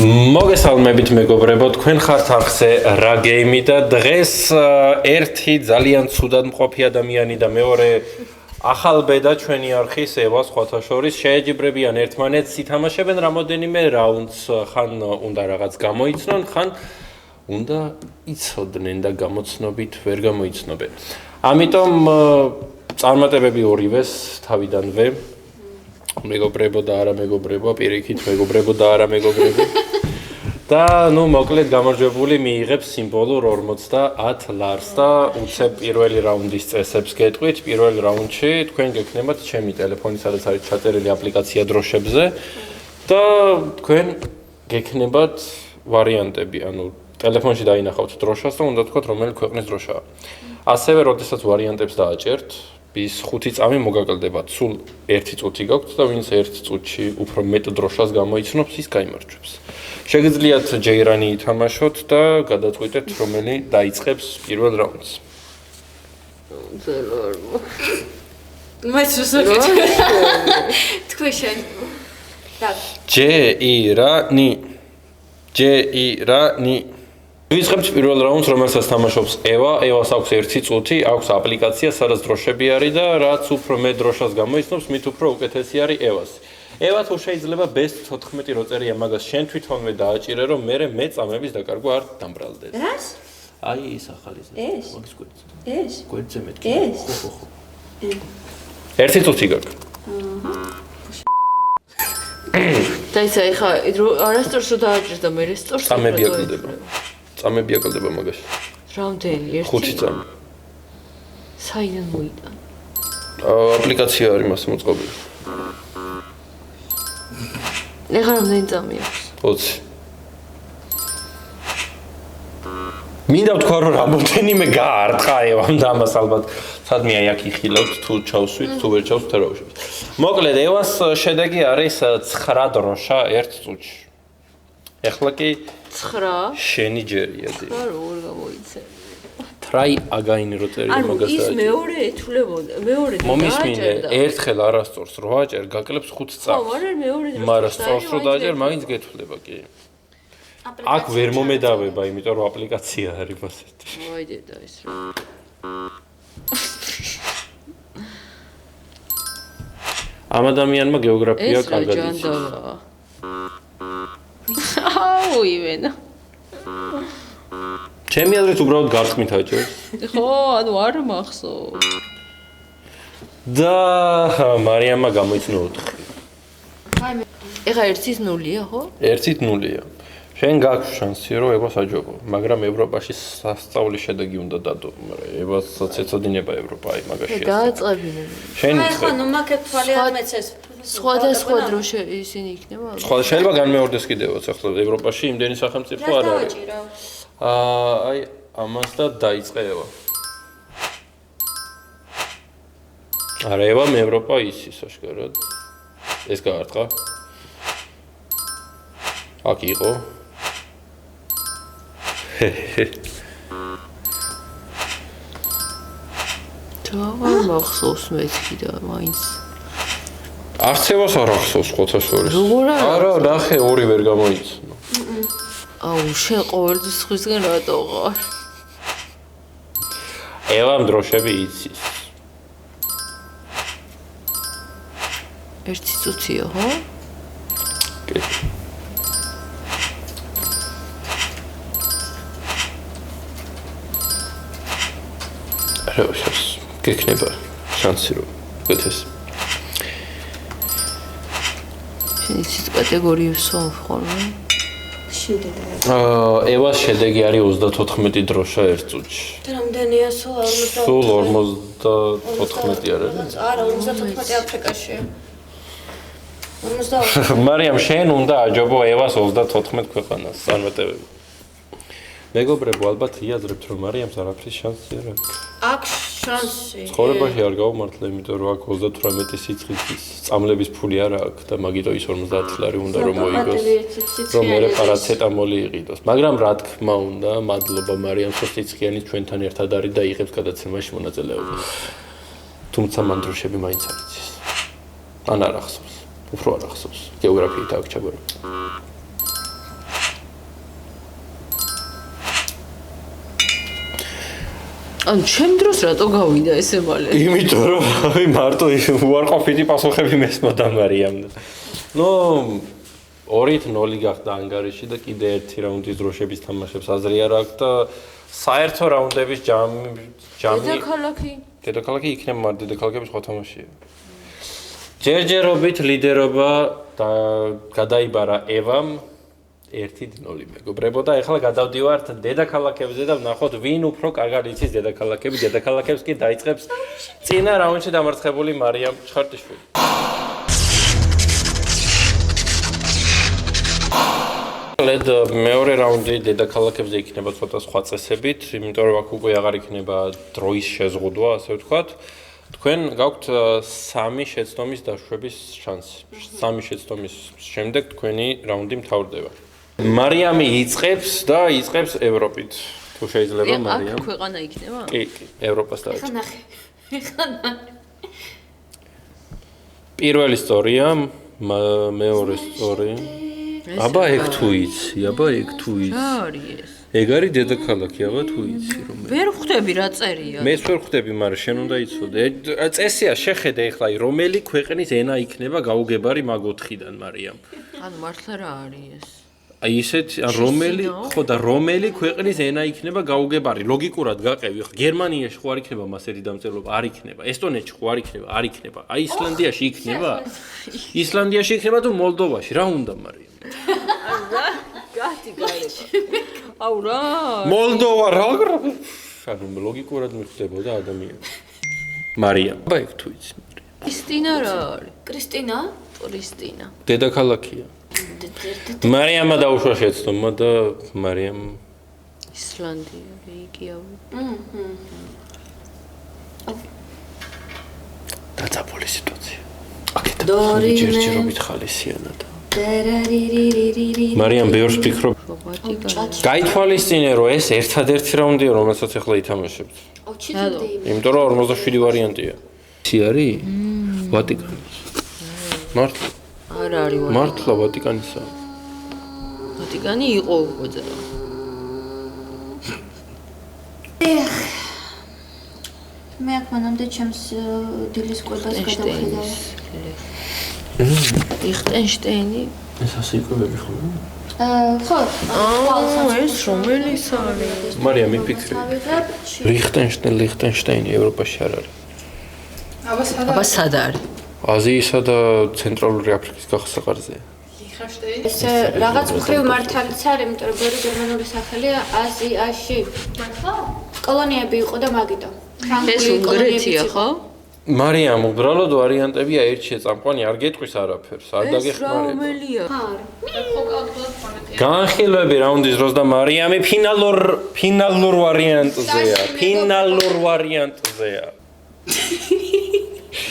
მოგესალმებით მეგობრებო, თქვენ ხართ ახზე რა გეიმი და დღეს ერთი ძალიან ცუდად მყოფი ადამიანი და მეორე ახალ ბედა ჩვენი არხის ევა სხვათა შორის შეეჯიბრებიან ერთმანეთს, ითამაშებენ რამოდენიმე რაუნდს, ხან უნდა რაღაც გამოიცნონ, ხან უნდა იცოდნენ და გამოცნობით ვერ გამოიცნობენ. ამიტომ წარმატებები ორივეს თავიდანვე მეგობრებო და არა მეგობრებო, პირიქით მეგობრებო და არა მეგობრებო. და ნუ მოკლედ გამარჯვებული მიიღებს სიმბოლურ 50 ლარს და უცებ პირველი რაუნდის წესებს გეტყვით. პირველ რაუნდში თქვენ გექნებათ ჩემი ტელეფონი, სადაც არის ჩაწერილი აპლიკაცია დროშებზე და თქვენ გექნებათ ვარიანტები, ანუ ტელეფონში დაინახავთ დროშას და უნდა თქვათ რომელი ქვეყნის დროშაა. ასევე როდესაც ვარიანტებს დააჭერთ ის 5 წამი მოგაკლდებათ. სულ 1 წუთი გაქვთ და ვინც 1 წუთში უფრო მეტ დროშას გამოიცნობს, ის გაიმარჯვებს. შეგიძლიათ ჯეირანი ითამაშოთ და გადაწყვიტეთ რომელი დაიწყებს პირველ რაუნდს. თქვენ შენ. ჯეირანი. ვიწყებთ პირველ რაუნდს, რომელსაც თამაშობს ევა. ევას აქვს 1 წუთი, აქვს აპლიკაცია, სადაც დროშები არის და რაც უფრო მეტ დროშას გამოიცნობს, მით უფრო უკეთესი არის ევას. ევა თუ შეიძლება best 14 რო წერია, მაგას შენ თვითონვე დააჭირე, რომ მე წამების დაკარგვა არ დამბრალდეს. რას? აი ეს ახალი ზა. მაგის გვერდზე. ეს? გვერდზე მეთქი. ეს? ხო. 1 წუთი გაქვს. და ისა ეხა არასწორს რო დააჭირდა მე სწორს წამები აკლდება. წამები აკლდება მაგაში. რამდენი? 5 წამი. საიდან მოიტან? აპლიკაცია არის მას მოწყობილი. ეხა რამდენი წამი აქვს? 20. მინდა ვთქვა რომ რამოდენიმე გაარტყა ევამ და ამას ალბათ სადმე აი აქ იხილავთ თუ ჩავსვით თუ ვერ ჩავსვით რაუშებს. მოკლედ ევას შედეგი არის 9 დროშა 1 წუთში. ეხლა კი 9 შენი ჯერია დი. რა როგორ გამოიცე? try again რო წერია მაგას ის მეორე ეთვლებოდა, მეორე მომისმინე ერთხელ არასწორს რო აჭერ გაკლებს 5 წამს. ხო, მაგრამ მეორე მაგრამ სწორს რო დააჭერ მაინც გეთვლება კი. აქ ვერ მომედავება, იმიტომ რომ აპლიკაცია არის მასეთი. მოიდედა ის რა. ამ ადამიანმა გეოგრაფია კარგად იცის. ეს ჯანდავა. აუ ივენა. ჩემი აზრით უბრალოდ გართხმით აჭერს. ხო, ანუ არ მახსოვს. და მარიამმა გამოიცნო 4. ეხა 1-ის 0-ია, ხო? 1-ით 0-ია. შენ გაქვს შანსი რომ ევას აჯობო, მაგრამ ევროპაში სასწაულის შედეგი უნდა დადო, მაგრამ ევასაც ეწოდინება ევროპა, აი მაგაში. დააწყებინე. შენ ხო, ნუ მაგეთ თვალი არ მეცეს. სხვადასხვა დრო ისინი იქნება? სხვა შეიძლება განმეორდეს კიდევაც, ახლა ევროპაში იმდენი სახელმწიფო არ არის. აი ამას და დაიწყე ევა. არა ევა ევროპა იცის აშკარად. ეს გაარტყა. აქ იყო. რა მახსოვს მეთქი და მაინც. არც ევას არ ახსოვს ხოთა შორის. როგორ არა, ნახე ორი ვერ გამოიცნო. აუ შენ ყოველთვის ხისგან რატო ყარ? ევამ დროშები იცის. 1 წუთია, ხო? კი. რაუშავს გექნება შანსი რომ გეთეს. შენ იცით კატეგორიებს ვამხორე? ევას შედეგი არის 34 დროშა 1 წუთში. და რამდენია სულ 40? სულ 54 არ არის? არა, 54 აფრიკაშია. 50. მარიამ შენ უნდა აჯობო ევას 34 ქვეყანას წარმატებები. მეგობრებო, ალბათ იაზრებთ რომ მარიამს არაფრის შანსი არ აქვს. აქვს შანსი. ცხოვრებაში არ გავუმართლა, იმიტომ რომ აქ 38 სიცხის წამლების ფული არ აქვს და მაგიტო ის 50 ლარი უნდა რომ მოიგოს. რომ მე პარაცეტამოლი იყიდოს. მაგრამ რა თქმა უნდა, მადლობა მარიამს, რომ სიცხიანის ჩვენთან ერთად არის და იღებს გადაცემაში მონაწილეობას. თუმცა მან დროშები მაინც არ იცის. ან არ ახსოვს. უფრო არ ახსოვს. გეოგრაფიით აქვს ჩაბარებული. ანუ ჩემ დროს რატო გავიდა ესე მალე? იმიტომ რომ მარტო უარყოფითი პასუხები მესმოდა მარიამ. ნუ 2-0 გახდა ანგარიში და კიდე ერთი რაუნდის დროშების თამაშებს აზრი არ აქვს და საერთო რაუნდების ჯამი დედაქალაქი იქნება, მაგრამ დედაქალაქების სხვა თამაშია. ჯერჯერობით ლიდერობა და გადაიბარა ევამ 1-0 მეგობრებო და ეხლა გადავდივართ დედაქალაქებზე და ვნახოთ ვინ უფრო კარგად იცის დედაქალაქები. დედაქალაქებს კი დაიწყებს წინა რაუნდში დამარცხებული მარიამ ჩხარტიშვილი. ლედ მეორე რაუნდი დედაქალაქებზე იქნება ცოტა სხვა წესებით, იმიტომ რომ აქ უკვე აღარ იქნება დროის შეზღუდვა, ასე ვთქვათ. თქვენ გაქვთ 3 შეცდომის დაშვების შანსი. 3 შეცდომის შემდეგ თქვენი რაუნდი მთავრდება. მარიამი იწყებს და იწყებს ევროპით. თუ შეიძლება მარიამ. აქ ქვეყანა იქნება? კი, ევროპას დაიწყებს. ეხლა ნახე. პირველი სწორია, მეორე სწორი. აბა ეგ თუ იცი, აბა ეგ თუ იცი. რა არის ეს? ეგ არის დედაქალაქი, აბა თუ იცი რომ ვერ ხვდები რა წერია. მეც ვერ ხვდები, მაგრამ შენ უნდა იცოდე. წესია შეხედე ეხლა, რომელი ქვეყნის ენა იქნება გაუგებარი მაგ 4-დან, მარიამ. ანუ მართლა რა არის ეს? აი ისეთ რომელი ხო და რომელი ქვეყნის ენა იქნება გაუგებარი. ლოგიკურად გაყევი, ხო გერმანიაში ხო არ იქნება მასეთი დამწერლობა, არ იქნება. ესტონეთში ხო არ იქნება, არ იქნება. აი ისლანდიაში იქნება? ისლანდიაში იქნება თუ მოლდოვაში, რა უნდა მარიამ? გათი გარება. აუ რა? მოლდოვა რა? ანუ ლოგიკურად მიხვდებოდა ადამიანი. მარიამ, აბა ეგ თუ იცი. კრისტინა რა არის? კრისტინა? კრისტინა. დედაქალაქია. მარიამა დაუშვა შეცდომა და მარიამ ისლანდია, რეგიონი. დაწაფული სიტუაცია. აქეთ დორიმე. ჯერჯერობით ხალისიანა და მარიამ ბევრს ფიქრობ. გაითვალისწინე რომ ეს ერთადერთი რაუნდია რომელსაც ახლა ითამაშებთ. იმიტომ რომ 47 ვარიანტია. ისი არის? ვატიკანი. მართლა. არ არის მართლა ვატიკანისა. ვატიკანი იყო უკვე. მე აქ მანამდე ჩემს დილის კვებას გადავხედავ. ლიხტენშტეინი. ეს ასე იკვებები ხოლმე? ხო. ეს რომელიც არის? მარიამ მიფიქრე. ლიხტენშტეინი ევროპაში არ არის. აბა სად არის? აზიისა და ცენტრალური აფრიკის გასაყარზეა. ეს რაღაც მხრივ მართალიც არის, იმიტომ რომ ბევრი გერმანული სახელია აზიაში. მართლა? კოლონიები იყო და მაგიტო. ეს უნგრეთია ხო? მარიამ, უბრალოდ ვარიანტებია ერთში წამყვანი, არ გეტყვის არაფერს, არ დაგეხმარება. რომელია? განხილვები რაუნდის დროს და მარიამი ფინალურ ვარიანტზეა. ფინალურ ვარიანტზეა.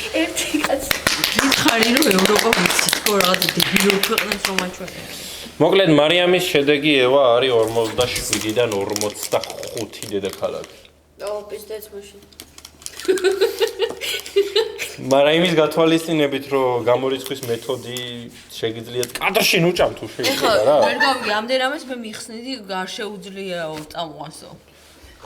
ერთი კაცი. გითხარი რომ ევროპა ვიცით ხო რაღაც დებილურ ქვეყნებს რომ აჩვენებს. მოკლედ მარიამის შედეგი ევა არის 47-დან 45 დედაქალაქი. პიზდეც მაშინ. მაგრამ იმის გათვალისწინებით რომ გამორიცხვის მეთოდი შეგიძლიათ კადრში ნუჭამ თუ შეიძლება რა. ვერ გავიგე, ამდენამეს მე მიხსნიდი არ შეუძლიაო წამოასო.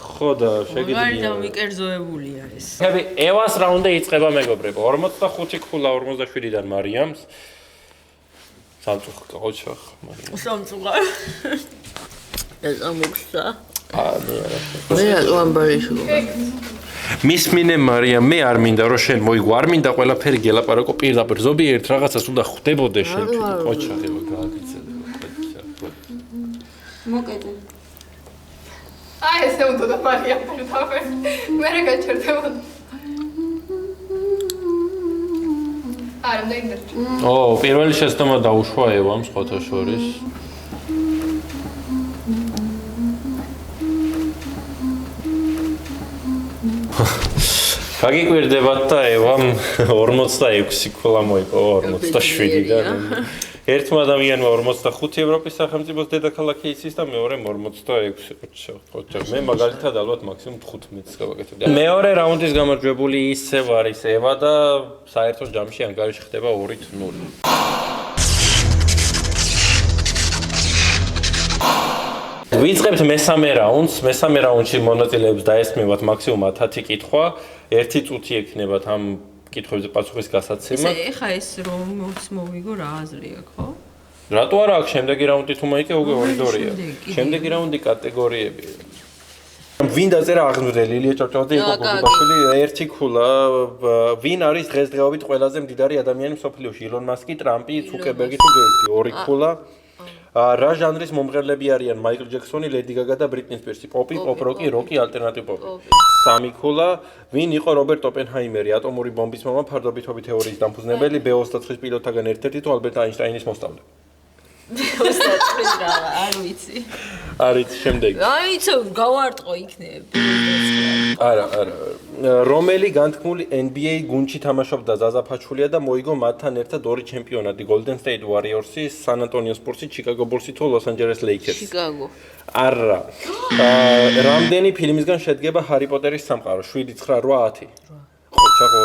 ხო და შეგიძლია. მაგალითად მიკერძოებული არის. ხები ევას რაუნდი იწყება მეგობრებო. 45 ქულა 47-დან მარიამს. სამწუხაროდ ოჩახ მარიამ. სამწუხაროდ. ეს ამოხსა. ანუ არა. მე რატო ამბარიშო? მისმინე მარიამ, მე არ მინდა რომ შენ მოიგო, არ მინდა ყველაფერი გელაპარაკო პირდაპირ. ზოგიერთ რაღაცას უნდა ხვდებოდე შენ თვითონ ოჩახება გააგრძელე. მოკედე. აი ესე უნდა მარიამ პირდაპირ. მე რა გაჩერდებოდა. არ უნდა. პირველი შეცდომა დაუშვა ევამ სხვათა შორის. გაგიკვირდებათ და ევამ 46 ქულა მოიპოვა 47-დან. ერთმა ადამიანმა 45 ევროპის სახელმწიფოს დედაქალაქი იცის და მეორემ 46. მე მაგალითად ალბათ მაქსიმუმ 15-ს გავაკეთებდი. მეორე რაუნდის გამარჯვებული ისევ არის ევა და საერთო ჯამში ანგარიში ხდება 2-0. ვიწყებთ მესამე რაუნდს. მესამე რაუნდში მონაწილეებს დაესმევათ მაქსიმუმ 10 კითხვა. 1 წუთი ექნებათ ამ კითხვებზე პასუხის გასაცემად. ეხა ეს რომ მოვიგო რა აზრია, ხო? რატო არა აქვს შემდეგი რაუნდი თუ მაიკე უკვე 2-2-ია. შემდეგი რაუნდი კატეგორიები. ვინ დაწერა აღზრდელი ილია ჭავჭავაძე იყო გოგიბაშვილი 1 ქულა. ვინ არის დღესდღეობით ყველაზე მდიდარი ადამიანი მსოფლიოში? ილონ მასკი, ტრამპი, ცუკერბერგი თუ გეიტსი? 2 ქულა. რა ჟანრის მომღერლები არიან მაიკლ ჯექსონი, ლედი გაგა და ბრიტნი სპირსი? პოპი, პოპ როკი, როკი, ალტერნატივ პოპი. 3 ქულა. ვინ იყო რობერტ ოპენჰაიმერი, ატომური ბომბის მამა, ფარდობითობის თეორიის დამფუძნებელი, B-29 პილოტთაგან ერთ-ერთი თუ ალბერტ აინშტაინის მოსწავლე? B-29 რა, არ ვიცი. არის შემდეგი. აიცო, გავარტყო იქნებ. არა. რომელი განთქმული NBA გუნდში თამაშობდა ზაზა ფაჩხულია და მოიგო მათთან ერთად 2 ჩემპიონატი? Golden State Warriors-ი, San Antonio Spurs-ი, Chicago Bulls-ი თუ Los Angeles Lakers-ი? Chicago. არა. რამდენი ფილმისგან შედგება ჰარი პოტერის სამყარო? 7, 9, 8, 10. ხოჩაღო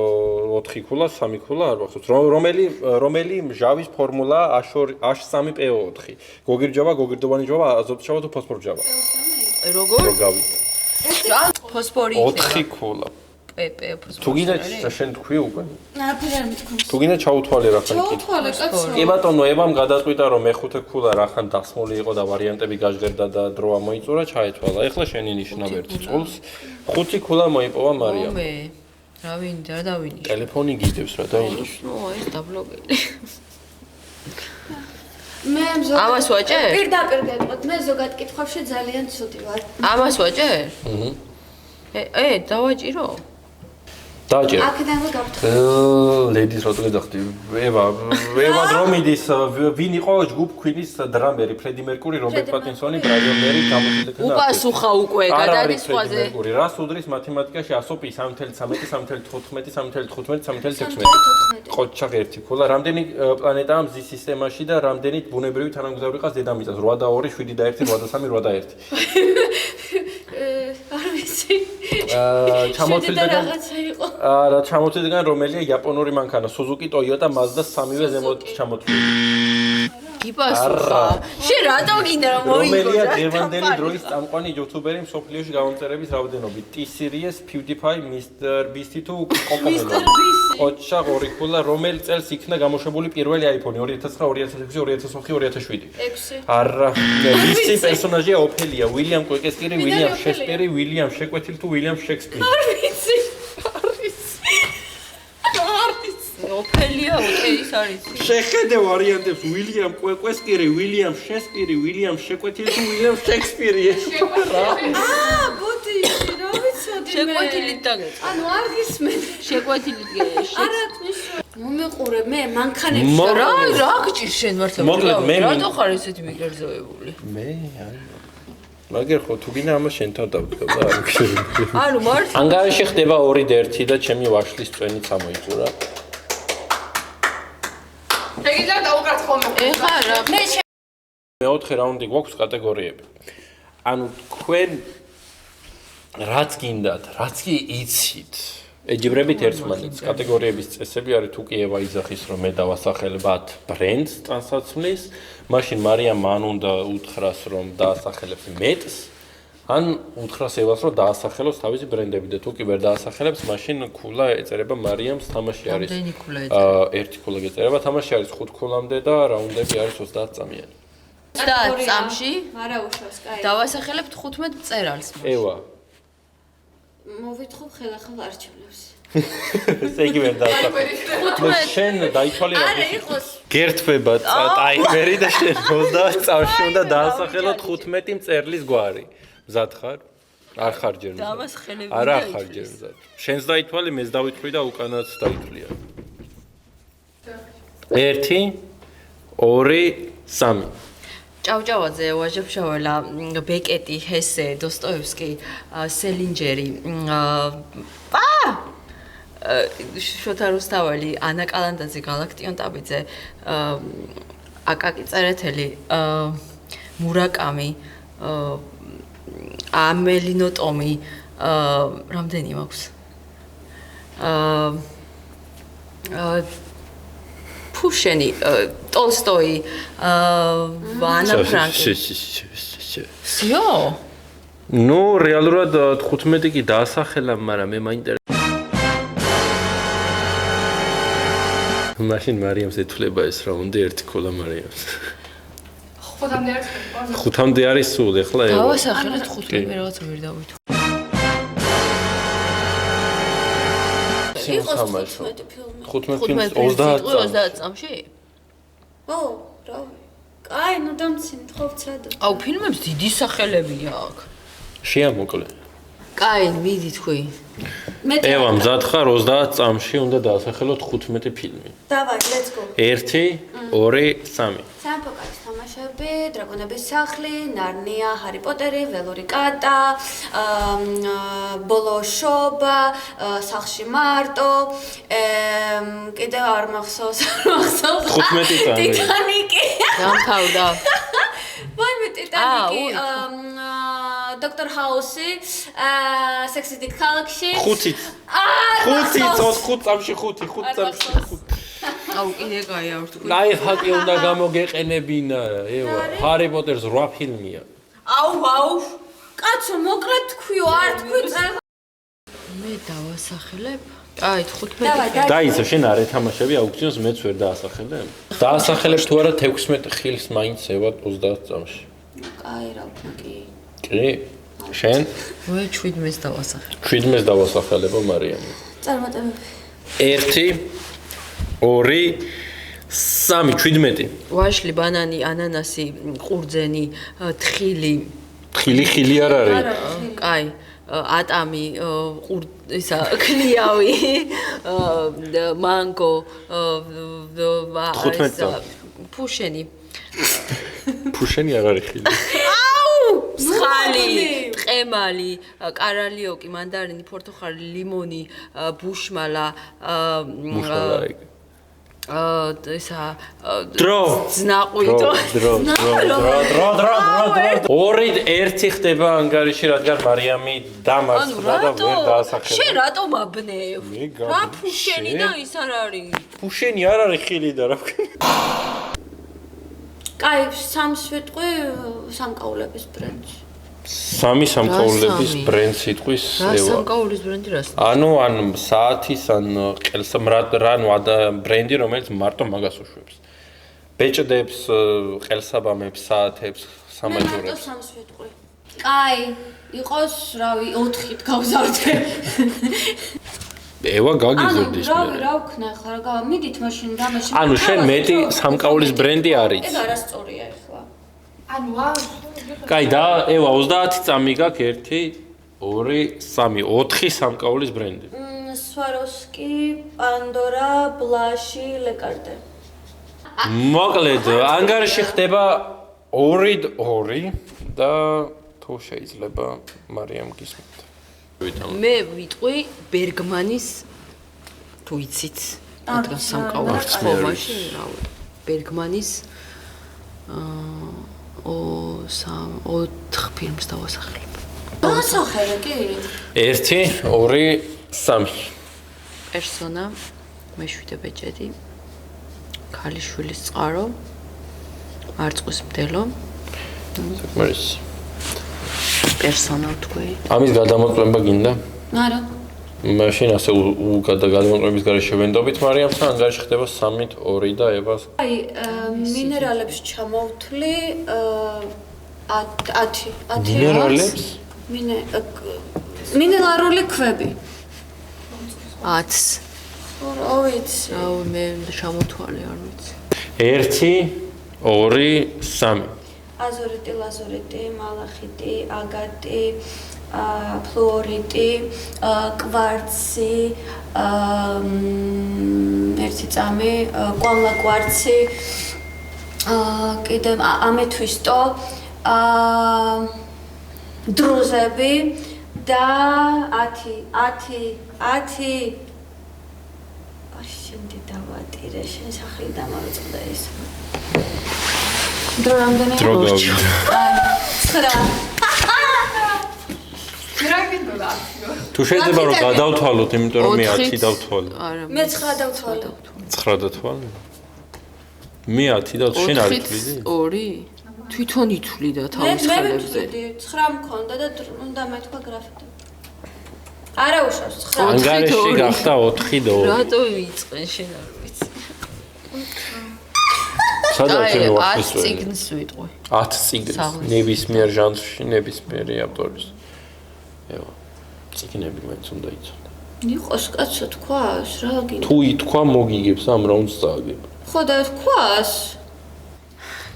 4 ქულა, 3 ქულა არ ვახსოვს. რომელი მჟავის ფორმულა H3PO4? გოგირჯავა, გოგირდოვანი ჯავა, აზოტშავა თუ ფოსფორჯავა? როგორ? გავი. ფოსფორი 4 ქულა. ფოსფორი. თუ გინდა შენ თქვი უკვე? არაფერი არ მithქვამს. თუ გინდა ჩაუთვალე რა ხან კი. ჩაუთვალე კაცო. კი ბატონო, ევამ გადაწყვიტა რომ მე-5 ქულა რა ხან დასმული იყო და ვარიანტები გაჟღერდა და დრო ამოიწურა, ჩაეთვალა. ეხლა შენი ნიშნავ ერთ წულს. 5 ქულა მოიპოვა მარიამ. მე რა ვინდა რა დავინიშნე? ტელეფონი გიდევს რა დაინიშნე. ეს დაბლოკელი. მე ზოგადად ამას ვაჭერ? პირდაპირ გეტყვით, მე ზოგადად კითხვებში ძალიან ცუდი ვარ. ამას ვაჭერ? დავაჭირო? დაჭერ. აქედან გავთხოვ. ლედის რატო გეძახდი? ევა დრომიდის ვინ იყო ჯგუფ Queen-ის დრამერი? ფრედი მერკური, რობერტ პატინსონი, ბრაიან მერი, გამოსილეკნა. უპასუხა უკვე გადადის სხვაზე. რას უდრის მათემატიკაში 100-ი 3.13, 3.15, 3.15, 3.16? ყოჩაღ 1 ქულა. რამდენი პლანეტაა მზის სისტემაში და რამდენი ბუნებრივი თანამგზავრი ყავს დედამიწას? 8 და 2, 7 და 1, 8 და 3, 8 და 1. არ ვიცი. ჩამოთვლიდან რაღაცა იყო. არა, ჩამოთვლიდან რომელია იაპონური მანქანა? Suzuki, Toyota, Mazda, სამივე ზემოთ ჩამოთვლილი. გიპასუხა. შენ რატო გინდა რომ მოიგო? რომელია დღევანდელი დროის წამყვანი იუთუბერი მსოფლიოში გამომწერების რაოდენობით? T-Series, PewDiePie, Mr. Beast თუ Coca-Cola? ოჩა 2 ქულა. რომელი წელს იქნა გამოშვებული პირველი iPhone? 2009, 2006, 2005, 2007? 6. არა, ვისი პერსონაჟია ოფელია? William Shakespeare, William Shakespeare, William Shakespeare თუ William Shakespeare? არ ვიცი. ოფელია ის არის. შეხედე ვარიანტებს William Shakespeare, William Shakespeare, William Shakespeare თუ William Shakespeare? ბოდი, რა ვიცოდი მე. შეკვეთილით დაგეწ. ანუ არ გისმენ. შეკვეთილით არა თვითონ. მომეყურე მე მანქანებში. რა გჭირ შენ მართლა? მოკლედ, მე რატო ხარ ესეთი მიგერძოებული? მე არა. მაგერ ხო თუ გინდა ამას შენთან დავდგა და არ ვქშევი. ანუ მართლა ანგარიში ხდება 2 და 1 და ჩემი ვაშლის წვენიც ამოიყურა. შეგიძლია დავუკრათ ხოლმე. ეხა რა მე მე-4 რაუნდი გვაქვს კატეგორიები. ანუ თქვენ რაც გინდათ, რაც კი იცით. ეჯიბრებით ერთმანეთს. კატეგორიების წესები არის თუ კი ევა იძახის რომ მე დავასახელებათ ბრენდს ტანსაცმლის, მაშინ მარიამ მან უნდა უთხრას რომ დაასახელებს მეტს, ან უთხრას ევას რომ დაასახელოს თავისი ბრენდები და თუ კი ვერ დაასახელებს, მაშინ ქულა ეწერება მარიამს, თამაში არის. რამდენი ქულა ეწერება? 1 ქულა ეწერება, თამაში არის 5 ქულამდე და რაუნდები არის 30 წამიანი. 30 წამში არა უშავს, კაი. დავასახელებთ 15 წერალს. ევა მოვითხოვ ხელახალ არჩევნებს. ესე იგი ვერ დაასახელებ. შენ დაითვალე რა არა იყოს. გერთვება ტაიმერი და შენ 30 წამში უნდა დაასახელოთ 15 მწერლის გვარი. მზად ხარ? არ ხარ ჯერ მზად. დავასახელები არა ხარ ჯერ მზად. შენს დაითვალე, მეც დავითვლი და უკანაც დაითვლია. 1 2 3 ჭავჭავაძე, ვაჟებშაველა, ბეკეტი, ჰესე, დოსტოევსკი, სელინჯერი, შოთა რუსთაველი, ანა კალანდაძე, გალაქტიონ ტაბიძე, აკაკი წერეთელი, მურაკამი, ამელინო ტომი, რამდენი მაქვს? ფუშენი, ტოლსტოი, ანა ფრანკი. ისე. სიო? ნუ რეალურად 15 კი დაასახელა, მაგრამ მე მაინტერესებს. მაშინ მარიამს ეთვლება ეს რაუნდი ერთი ქოლა მარიამს. 5-მდე არის. 5-მდე არის სულ, ეხლა ევა. დავასახელეთ 15 მე რაღაც ვერ დავითო. იყოს სამაშო. 15 ფილმი. 15 ფილმს 30 წამში? ო, რავი. აი, ნუ დამცინე, ხო ვცადო. აუ, ფილმებს დიდი სახელებია აქ. შეამოკლე. კაი, მიდი თქვი. ევა მზად ხარ 30 წამში უნდა დაასახელოთ 15 ფილმი. დავაი, let's go. 1 2 3 სამეფო კარის თამაშები, დრაკონების სახლი, ნარნია, ჰარი პოტერი, ველური კატა, ბოლო შობა, სახლში მარტო, კიდევ არ მახსოვს. 15 წამი. ტიტანიკი. დამთავრდა. ვაიმე ტიტანიკი, დოქტორ ჰაუსი, სექსისტი ქალაქში. 5 5 წამში 5 წამში 5. აუ, კიდე კაი არ თქვი. ლაიფჰაკი უნდა გამოგეყენებინა, ევა. ჰარი პოტერს 8 ფილმია. აუ. კაცო, მოკლედ თქვიო, არ თქვი წელ. მე დავასახელებ. აი, 15. დაიცა შენ არ ეთამაშები აუქციონს მეც ვერ დაასახელებ. დაასახელებ თუ არა 16 ხილს მაინც ევა 30 წამში. კაი, რა ვქნაკი. კი? შენ? მე 17-ს დავასახელებ. 17-ს დავასახელებო მარიამი. წარმატებები. 1 2 3 17. ვაშლი, ბანანი, ანანასი, ყურძენი, თხილი. ხილი არ არის. კაი, ატამი, ისა, ქლიავი, მანგო, 15 ფუშენი. ფუშენი არ არის ხილი. მსხალი, ტყემალი, კარალიოკი, მანდარინი, პორტოხალი, ლიმონი, ბუშმალა, ისა დრო ზნაყვიდო. დრო 2-1 ხდება ანგარიში, რადგან მარიამი დამარცხდა და ვერ დაასახელა. შენ რატომ აბნევ? რა ფუშენი და ის არ არის? ფუშენი არ არის ხილი და რა ვქნა. კაი, სამს ვიტყვი სამკაულების ბრენდში. 3 სამკაულების ბრენდს იტყვის რა ევა. სამკაულის ბრენდი რას? ანუ ან საათის ან ყელსამრანუ ბრენდი რომელიც მარტო მაგას უშვებს. ბეჭდებს, ყელსაბამებს, საათებს, მე სამაჯურებს. მარტო სამს ვიტყვი. კაი, იყოს, რავი, 4-ით გავზარდე. ევა გაგიზრდის მე. რა ვქნა ხარ, მიდით მაშინ რამეში. ანუ შენ მეტი სამკაულის ბრენდი არის. ეგ არასწორია ახლა. ანუ ვარ. კაი და ევა 30 წამი გაქვს 1 2 3 4 სამკაულის ბრენდი. სვაროსკი, პანდორა, ბლაში, ლეკარტე. მოკლედ, ანგარიში ხდება 2-2 და თუ შეიძლება მარიამ გისმენთ. მე ვიტყვი ბერგმანის თუ იცით რადგან სამკაულის ხობაში რავი ბერგმანის 4 ფილმს დავასახელებ. დავასახელე კი? 1 2 3 პერსონა მეშვიდე ბეჭედი ქალიშვილის წყარო მარწყვის მდელო მერს პერსონა თქვი ამის გადამოწმება გინდა? არა. მაშინ ასე გადამოწმების გარეშე შევენდობით მარიამს და ანგარიში ხდება 3-2 და ევას. აი, მინერალებს ჩამოვთვლი 10 მინერალებს? მინერალური ქვები. 10 რა ვიცი. აუ მე ჩამოთვალე არ ვიცი 1 2 3 აზურიტი, ლაზურიტი, მალახიტი, აგატი, ფლუორიტი, კვარცი, ერთი წამი, კვამლა კვარცი, კიდევ ამეთვისტო, დრუზები და 10 შენდი დავატირე, შენ სახელი დამავიწყდა ის. დრო რამდენი? დრო გავიდა. 9. რა გინდოდა? თუ შეიძლება რომ გადავთვალოთ, იმიტომ რომ მე 10 დავთვალე. არა მე 9 დავთვალე. 9 დავთვალე? მე 10 და შენ არ იტყვიდი? 2 თვითონ ითვლიდა მე თავის მე ხელებზე. ვიტყვი 9 მქონდა და უნდა მეთქვა გრაფიტი. არა უშავს 9. ანგარიში გახდა 4 და 2. რატო ვიწყენ შენ არ ვიცი. სადაც აი, ჩვენ 10 ვახსოვს. წიგნს ვიტყვი. 10 წიგნს საღლის. ნებისმიერ ჟანრში, ნებისმიერი ავტორის. ევა. წიგნები მაინც უნდა იცოდე. იყოს კაცო თქვას, რა გინდა? თუ ითქვა მოგიგებს ამ რაუნდს წააგებ. ხო და თქვას?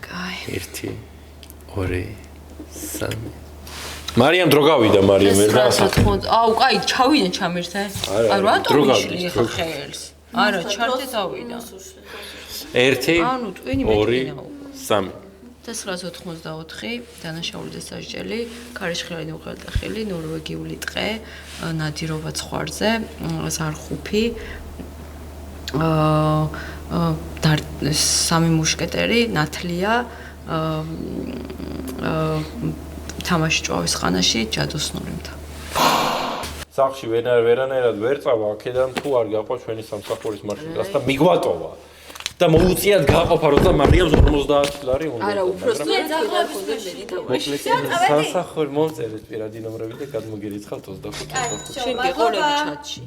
კაი. 1 2 3 მარიამ დრო გავიდა მარიამ ვერ დაასახე. აუ, კაი, ჩავიდა ჩამირთე. არა, აი, რატო დრო მიშლი გავდის, ხა დრო. ხელს? არა, ჩარტე წავიდა. 1 ანუ ტვინი 2 მეტყვინა. 3 1984 დანაშაული და სასჯელი, ქარიშხილიანი უღელტეხილი, ნორვეგიული ტყე, ნადირობა ცხვარზე, ზარხუფი, სამი მუშკეტერი, ნათლია, თამაში ჭვავის ხანაში, ჯადოსნური მთა. სახში ვერანაირად ვერ წავა აქედან თუ არ გაყვა ჩვენი სამსახურის მარშრუტას და მიგვატოვა და მოუწიათ გაყოფა როცა მარიამს 50 ლარი უნდა. არა, უბრალოდ სამსახური მომწერეთ პირადი ნომრები და გადმოგერიცხავთ 25. შენ გიყოლები ჩატში.